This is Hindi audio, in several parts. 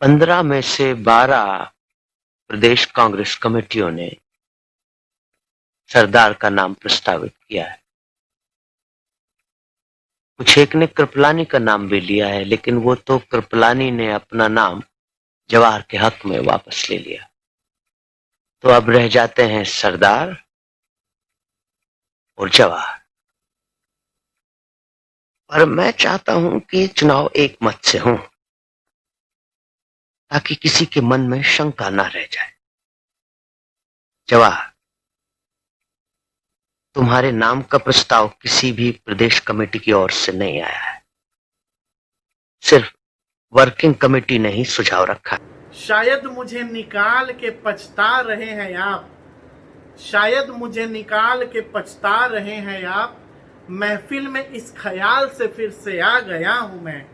15 में से 12 प्रदेश कांग्रेस कमेटियों ने सरदार का नाम प्रस्तावित किया है। कुछ एक ने कृपलानी का नाम भी लिया है, लेकिन वो तो कृपलानी ने अपना नाम जवाहर के हक में वापस ले लिया। तो अब रह जाते हैं सरदार और जवाहर। पर मैं चाहता हूं कि चुनाव एक मत से हो, ताकि किसी के मन में शंका ना रह जाए। जवाहर, तुम्हारे नाम का प्रस्ताव किसी भी प्रदेश कमेटी की ओर से नहीं आया है, सिर्फ वर्किंग कमेटी ने ही सुझाव रखा है। शायद मुझे निकाल के पछता रहे हैं आप, शायद मुझे निकाल के पछता रहे हैं आप, महफिल में इस ख्याल से फिर से आ गया हूं मैं।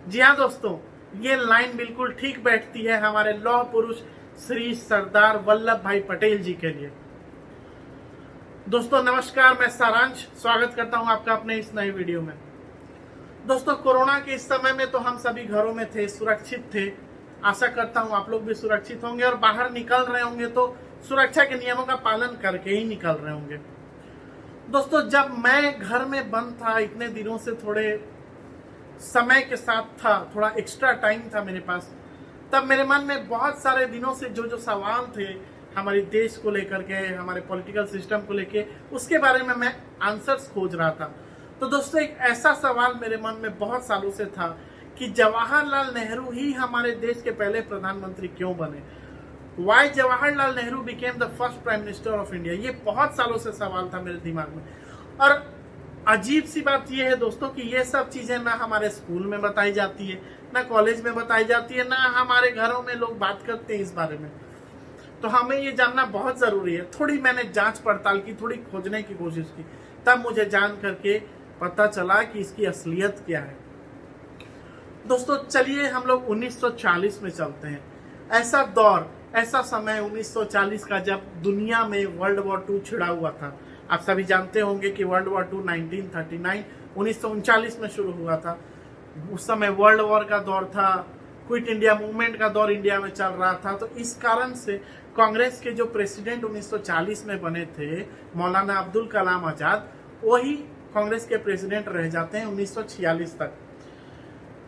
जी हाँ दोस्तों, ये लाइन बिल्कुल ठीक बैठती है हमारे लौह पुरुष श्री सरदार वल्लभ भाई पटेल जी के लिए। दोस्तों नमस्कार, मैं सारांश स्वागत करता हूं आपका अपने इस नए वीडियो में। दोस्तों कोरोना के इस समय में तो हम सभी घरों में थे, सुरक्षित थे। आशा करता हूं आप लोग भी सुरक्षित होंगे और बाहर निकल रहे होंगे तो सुरक्षा के नियमों का पालन करके ही निकल रहे होंगे। दोस्तों जब मैं घर में बंद था इतने दिनों से, थोड़े समय के साथ था, थोड़ा एक्स्ट्रा टाइम था मेरे पास, तब मेरे मन में बहुत सारे दिनों से जो सवाल थे हमारे देश को लेकर के, हमारे पॉलिटिकल सिस्टम को लेके, उसके बारे में मैं आंसर्स खोज रहा था। तो दोस्तों एक ऐसा सवाल मेरे मन में बहुत सालों से था कि जवाहरलाल नेहरू ही हमारे देश के पहले प्रधानमंत्री क्यों बने। Why Jawaharlal Nehru became the first prime minister of India. ये बहुत सालों से सवाल था मेरे दिमाग में। और अजीब सी बात यह है दोस्तों कि ये सब चीजें ना हमारे स्कूल में बताई जाती है, ना कॉलेज में बताई जाती है, ना हमारे घरों में लोग बात करते हैं इस बारे में। तो हमें ये जानना बहुत जरूरी है। थोड़ी मैंने जांच पड़ताल की, थोड़ी खोजने की कोशिश की, तब मुझे जान करके पता चला कि इसकी असलियत क्या है। दोस्तों चलिए हम लोग 1940 में चलते हैं। ऐसा दौर, ऐसा समय 1940 का जब दुनिया में वर्ल्ड वॉर 2 छिड़ा हुआ था। आप सभी जानते होंगे कि वर्ल्ड वॉर 2 1939 में शुरू हुआ था। उस समय वर्ल्ड वॉर का दौर था, क्विट इंडिया मूवमेंट का दौर इंडिया में चल रहा था। तो इस कारण से कांग्रेस के जो प्रेसिडेंट 1940 में बने थे, मौलाना अब्दुल कलाम आजाद, वही कांग्रेस के प्रेसिडेंट रह जाते हैं 1946 तक।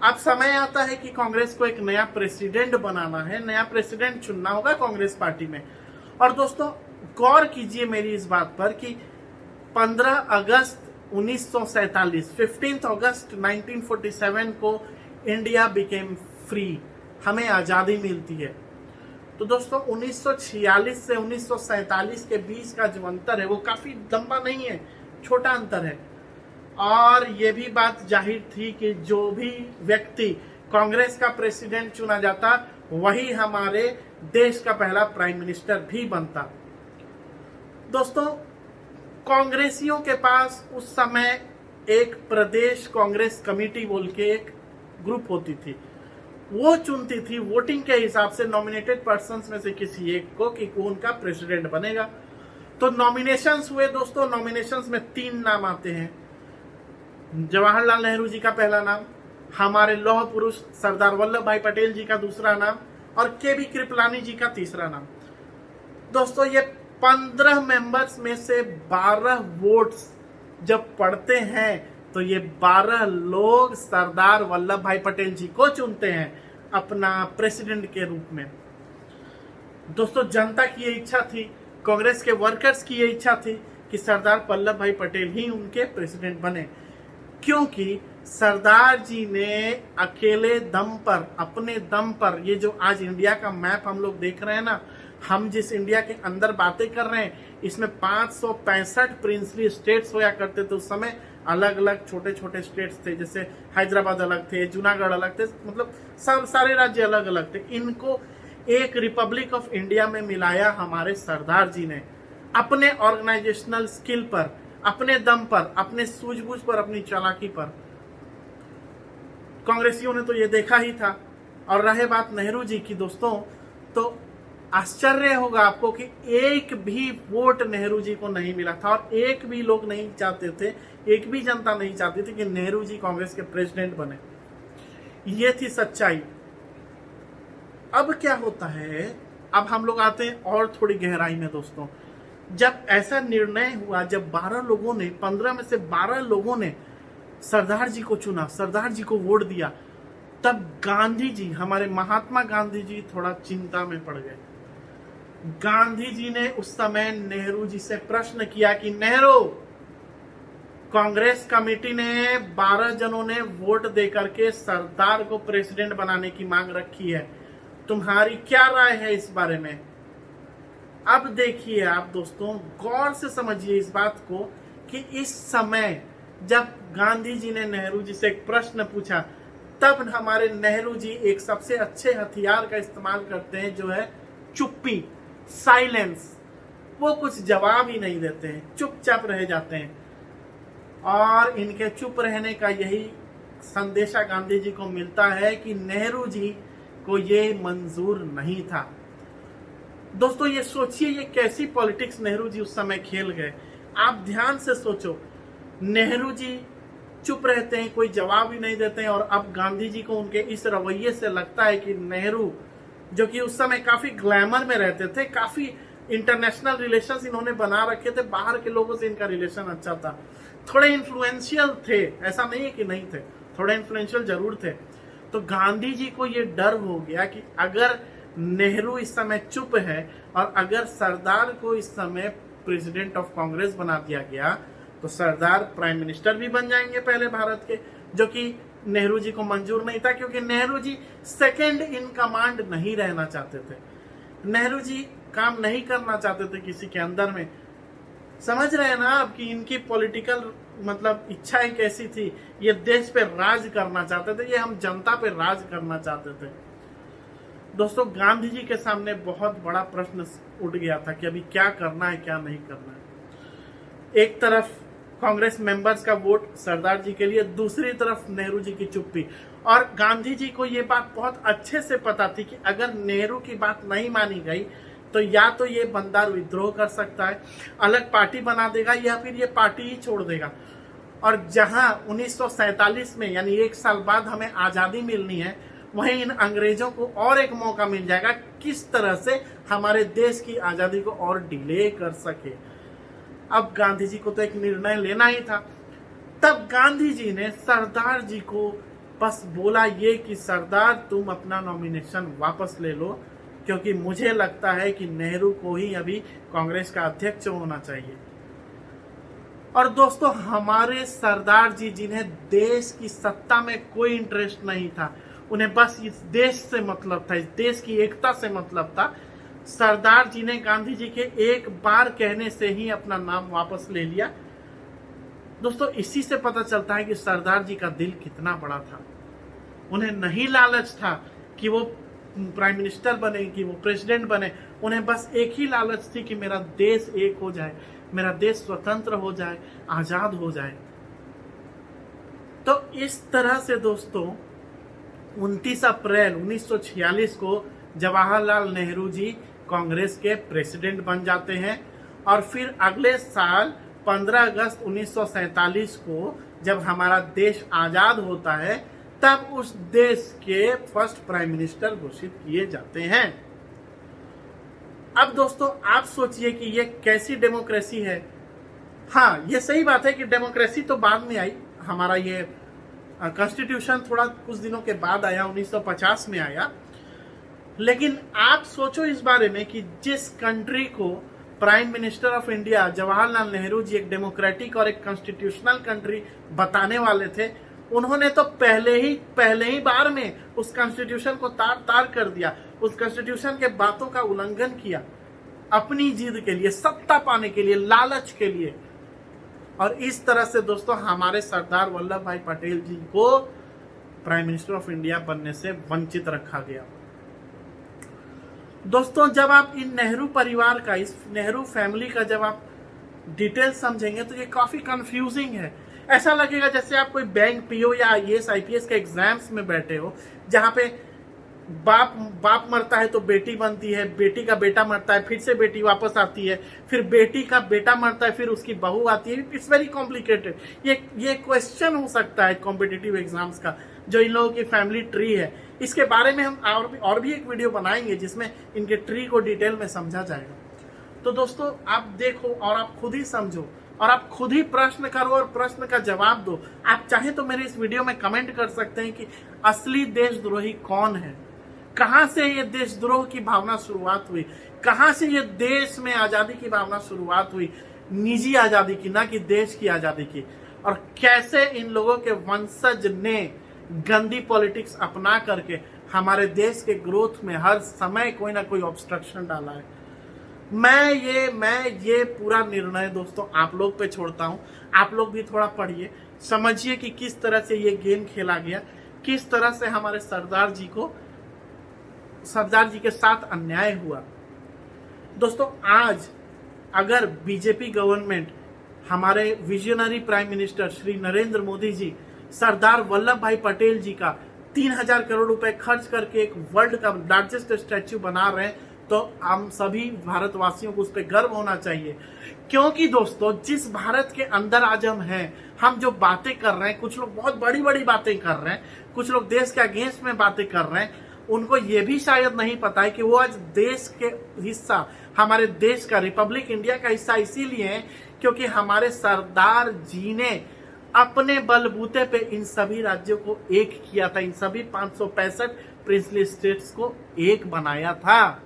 अब समय आता है कि कांग्रेस को एक नया प्रेसिडेंट बनाना है, नया प्रेसिडेंट चुनना होगा कांग्रेस पार्टी में। और दोस्तों गौर कीजिए मेरी इस बात पर कि 15 अगस्त 1947, 15 अगस्त 1947 को इंडिया बिकेम फ्री, हमें आजादी मिलती है। तो दोस्तों 1946 से 1947 के बीच का जो अंतर है वो काफी लंबा नहीं है, छोटा अंतर है। और ये भी बात जाहिर थी कि जो भी व्यक्ति कांग्रेस का प्रेसिडेंट चुना जाता वही हमारे देश का पहला प्राइम मिनिस्टर भी बनता। दोस्तों कांग्रेसियों के पास उस समय एक प्रदेश कांग्रेस कमेटी बोल के एक ग्रुप होती थी। वो चुनती थी वोटिंग के हिसाब से नॉमिनेटेड पर्संस में से किसी एक को कि कौन का प्रेसिडेंट बनेगा। तो नॉमिनेशंस हुए दोस्तों। नॉमिनेशंस में 3 नाम आते हैं। जवाहरलाल नेहरू जी का पहला नाम, हमारे लौह पुरुष सरदार वल्लभ भाई पटेल जी का दूसरा नाम और के बी कृपलानी जी का तीसरा नाम। दोस्तों ये 15 मेंबर्स में से 12 वोट्स जब पड़ते हैं तो ये 12 लोग सरदार वल्लभ भाई पटेल जी को चुनते हैं अपना प्रेसिडेंट के रूप में। दोस्तों जनता की ये इच्छा थी, कांग्रेस के वर्कर्स की ये इच्छा थी कि सरदार वल्लभ भाई पटेल ही उनके प्रेसिडेंट बने, क्योंकि सरदार जी ने अकेले दम पर, अपने दम पर, ये जो आज इंडिया का मैप हम लोग देख रहे हैं ना, हम जिस इंडिया के अंदर बातें कर रहे हैं, इसमें 565 प्रिंसली स्टेट्स होया करते थे उस समय। अलग अलग छोटे छोटे स्टेट्स थे, जैसे हैदराबाद अलग थे, जूनागढ़ अलग थे, मतलब सब सारे राज्य अलग अलग थे। इनको एक रिपब्लिक ऑफ इंडिया में मिलाया हमारे सरदार जी ने, अपने ऑर्गेनाइजेशनल स्किल पर, अपने दम पर, अपने सूझबूझ पर, अपनी चालाकी पर। कांग्रेसियों ने तो ये देखा ही था। और रहे बात नेहरू जी की दोस्तों, तो आश्चर्य होगा आपको कि एक भी वोट नेहरू जी को नहीं मिला था और एक भी लोग नहीं चाहते थे, एक भी जनता नहीं चाहती थी कि नेहरू जी कांग्रेस के प्रेसिडेंट बने। ये थी सच्चाई। अब क्या होता है, अब हम लोग आते हैं और थोड़ी गहराई में दोस्तों। जब ऐसा निर्णय हुआ, जब 12 लोगों ने, 15 में से 12 लोगों ने सरदार जी को चुना, सरदार जी को वोट दिया, तब गांधी जी, हमारे महात्मा गांधी जी थोड़ा चिंता में पड़ गए। गांधी जी ने उस समय नेहरू जी से प्रश्न किया कि नेहरू, कांग्रेस कमेटी ने 12 जनों ने वोट देकर के सरदार को प्रेसिडेंट बनाने की मांग रखी है, तुम्हारी क्या राय है इस बारे में। अब देखिए आप दोस्तों, गौर से समझिए इस बात को कि इस समय जब गांधी जी ने नेहरू जी से एक प्रश्न पूछा, तब हमारे नेहरू जी एक सबसे अच्छे हथियार का इस्तेमाल करते हैं, जो है चुप्पी, साइलेंस। वो कुछ जवाब ही नहीं देते हैं, चुपचाप रह जाते हैं। और इनके चुप रहने का यही संदेशा गांधी जी को मिलता है कि नेहरू जी को ये मंजूर नहीं था। दोस्तों ये सोचिए, ये कैसी पॉलिटिक्स नेहरू जी उस समय खेल गए। आप ध्यान से सोचो, नेहरू जी चुप रहते हैं, कोई जवाब ही नहीं देते हैं, और अब गांधी जी को उनके इस रवैये से लगता है कि नेहरू, जो कि उस समय काफी ग्लैमर में रहते थे, काफी इंटरनेशनल रिलेशंस इन्होंने बना रखे थे, बाहर के लोगों से इनका रिलेशन अच्छा था, थोड़े इन्फ्लुएंशियल थे, ऐसा नहीं है कि नहीं थे, थोड़े इन्फ्लुएंशियल जरूर थे। तो गांधी जी को ये डर हो गया कि अगर नेहरू इस समय चुप है और अगर सरदार को इस समय प्रेसिडेंट ऑफ कांग्रेस बना दिया गया, तो सरदार प्राइम मिनिस्टर भी बन जाएंगे पहले भारत के, जो कि नेहरू जी को मंजूर नहीं था, क्योंकि Nehru ji second in command नहीं रहना चाहते थे। नेहरू जी काम नहीं करना चाहते थे किसी के अंदर में। समझ रहे हैं ना आप कि इनकी पॉलिटिकल मतलब इच्छाएं कैसी थी। ये देश पे राज करना चाहते थे, ये हम जनता पे राज करना चाहते थे। दोस्तों गांधी जी के सामने बहुत बड़ा प्रश्न उठ गया था कि अभी क्या करना है, क्या नहीं करना है। एक तरफ कांग्रेस मेंबर्स का वोट सरदार जी के लिए, दूसरी तरफ नेहरू जी की चुप्पी। और गांधी जी को ये बात बहुत अच्छे से पता थी कि अगर नेहरू की बात नहीं मानी गई तो या तो ये बंदा विद्रोह कर सकता है, अलग पार्टी बना देगा, या फिर ये पार्टी ही छोड़ देगा। और जहां 1947 में यानी 1 साल बाद हमें आजादी मिलनी है, वहीं इन अंग्रेजों को और एक मौका मिल जाएगा किस तरह से हमारे देश की आजादी को और डिले कर सके। अब गांधी जी को तो एक निर्णय लेना ही था। तब गांधी जी ने सरदार जी को बस बोला ये कि सरदार, तुम अपना नॉमिनेशन वापस ले लो, क्योंकि मुझे लगता है कि नेहरू को ही अभी कांग्रेस का अध्यक्ष होना चाहिए। और दोस्तों हमारे सरदार जी, जिन्हें देश की सत्ता में कोई इंटरेस्ट नहीं था, उन्हें बस इस देश से मतलब था, इस देश की एकता से मतलब था, सरदार जी ने गांधी जी के एक बार कहने से ही अपना नाम वापस ले लिया। दोस्तों इसी से पता चलता है कि सरदार जी का दिल कितना बड़ा था। उन्हें नहीं लालच था कि वो प्राइम मिनिस्टर बने, कि वो प्रेसिडेंट बने, उन्हें बस एक ही लालच थी कि मेरा देश एक हो जाए, मेरा देश स्वतंत्र हो जाए, आजाद हो जाए। तो इस तरह से दोस्तों 29 अप्रैल 1946 को जवाहरलाल नेहरू जी कांग्रेस के प्रेसिडेंट बन जाते हैं। और फिर अगले साल 15 अगस्त 1947 को जब हमारा देश आजाद होता है, तब उस देश के फर्स्ट प्राइम मिनिस्टर घोषित किए जाते हैं। अब दोस्तों आप सोचिए कि ये कैसी डेमोक्रेसी है। हाँ, ये सही बात है कि डेमोक्रेसी तो बाद में आई, हमारा ये कॉन्स्टिट्यूशन थोड़ा कुछ दिनों के बाद आया, 1950 में आया। लेकिन आप सोचो इस बारे में कि जिस कंट्री को prime minister of India Jawaharlal Nehru ji एक डेमोक्रेटिक और एक कॉन्स्टिट्यूशनल कंट्री बताने वाले थे, उन्होंने तो पहले ही बार में उस कॉन्स्टिट्यूशन को तार कर दिया, उस कॉन्स्टिट्यूशन के बातों का उल्लंघन किया अपनी जीत के लिए, सत्ता पाने के लिए, लालच के लिए। और इस तरह से दोस्तों हमारे सरदार वल्लभ भाई पटेल जी को प्राइम मिनिस्टर ऑफ इंडिया बनने से वंचित रखा गया। दोस्तों जब आप इन नेहरू परिवार का, इस नेहरू फैमिली का जब आप डिटेल समझेंगे तो ये काफी कंफ्यूजिंग है। ऐसा लगेगा जैसे आप कोई बैंक पीओ या आईएएस आईपीएस के एग्जाम्स में बैठे हो, जहां पे बाप मरता है तो बेटी बनती है, बेटी का बेटा मरता है फिर से बेटी वापस आती है, फिर बेटी का बेटा मरता है फिर उसकी बहू आती है। It's very complicated. ये क्वेश्चन हो सकता है कॉम्पिटिटिव एग्जाम्स का, जो इन लोगों की फैमिली ट्री है। इसके बारे में हम और भी एक वीडियो बनाएंगे जिसमें इनके ट्री को डिटेल में समझा जाएगा। तो दोस्तों आप देखो और आप खुद ही समझो और आप खुद ही प्रश्न करो और प्रश्न का जवाब दो। आप चाहे तो मेरे इस वीडियो में कमेंट कर सकते हैं कि असली देशद्रोही कौन है, कहां से ये देशद्रोह की भावना शुरुआत हुई, कहां से ये देश में आजादी की भावना शुरुआत हुई, निजी आजादी की, ना कि देश की आजादी की, और कैसे इन लोगों के वंशज ने गंदी पॉलिटिक्स अपना करके हमारे देश के ग्रोथ में हर समय कोई ना कोई ऑब्स्ट्रक्शन डाला है। मैं ये पूरा निर्णय दोस्तों आप लोग पे छोड़ता हूं। आप लोग भी थोड़ा पढ़िए, समझिए कि किस तरह से ये गेम खेला गया, किस तरह से हमारे सरदार जी के साथ अन्याय हुआ। दोस्तों आज अगर बीजेपी गवर्नमेंट, हमारे visionary prime minister Shri Narendra Modi ji Sardar Vallabh bhai Patel जी का 3000 करोड़ रुपए खर्च करके एक वर्ल्ड का लार्जेस्ट स्टैच्यू बना रहे हैं, तो हम सभी भारतवासियों को उस पर गर्व होना चाहिए। क्योंकि दोस्तों जिस भारत के अंदर आज हम हैं, हम जो बातें कर रहे हैं, कुछ लोग बहुत बड़ी बड़ी बातें कर रहे हैं, कुछ लोग देश के अगेंस्ट में बातें कर रहे हैं, उनको ये भी शायद नहीं पता है कि वो आज देश के हिस्सा, हमारे देश का, रिपब्लिक इंडिया का हिस्सा इसीलिए है क्योंकि हमारे सरदार जी ने अपने बलबूते पे इन सभी राज्यों को एक किया था, इन सभी 565 प्रिंसली स्टेट्स को एक बनाया था।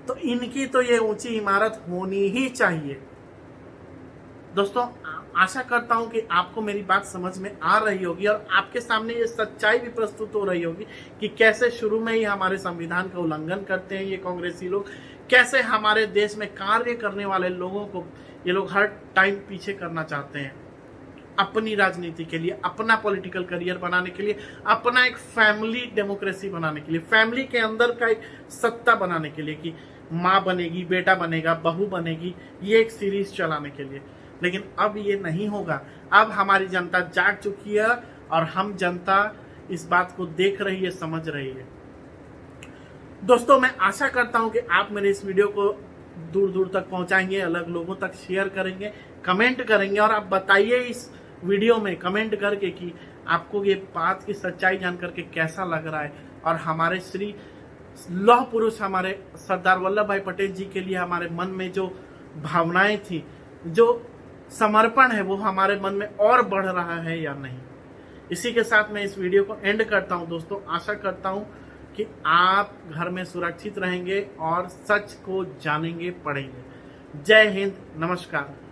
तो इनकी तो ये ऊंची इमारत होनी ही चाहिए। दोस्तों आशा करता हूं कि आपको मेरी बात समझ में आ रही होगी और आपके सामने ये सच्चाई भी प्रस्तुत हो रही होगी कि कैसे शुरू में ही हमारे संविधान का उल्लंघन करते हैं ये कांग्रेसी लोग, कैसे हमारे देश में कार्य करने वाले लोगों को ये लोग हर टाइम पीछे करना चाहते हैं अपनी राजनीति के लिए, अपना पॉलिटिकल करियर बनाने के लिए, अपना एक फैमिली डेमोक्रेसी बनाने के लिए, फैमिली के अंदर का एक सत्ता बनाने के लिए कि माँ बनेगी, बेटा बनेगा, बहू बनेगी, ये एक सीरीज चलाने के लिए। लेकिन अब ये नहीं होगा। अब हमारी जनता जाग चुकी है और हम जनता इस बात को देख रही है, समझ रही है। दोस्तों मैं आशा करता हूं कि आप मेरे इस वीडियो को दूर दूर तक पहुंचाएंगे, अलग लोगों तक शेयर करेंगे, कमेंट करेंगे और आप बताइए इस वीडियो में कमेंट करके कि आपको ये बात की सच्चाई जान करके कैसा लग रहा है। और हमारे श्री लौह पुरुष हमारे सरदार वल्लभ भाई पटेल जी के लिए हमारे मन में जो भावनाएं थी, जो समर्पण है, वो हमारे मन में और बढ़ रहा है या नहीं। इसी के साथ मैं इस वीडियो को एंड करता हूं। दोस्तों आशा करता हूं कि आप घर में सुरक्षित रहेंगे और सच को जानेंगे, पढ़ेंगे। जय हिंद, नमस्कार।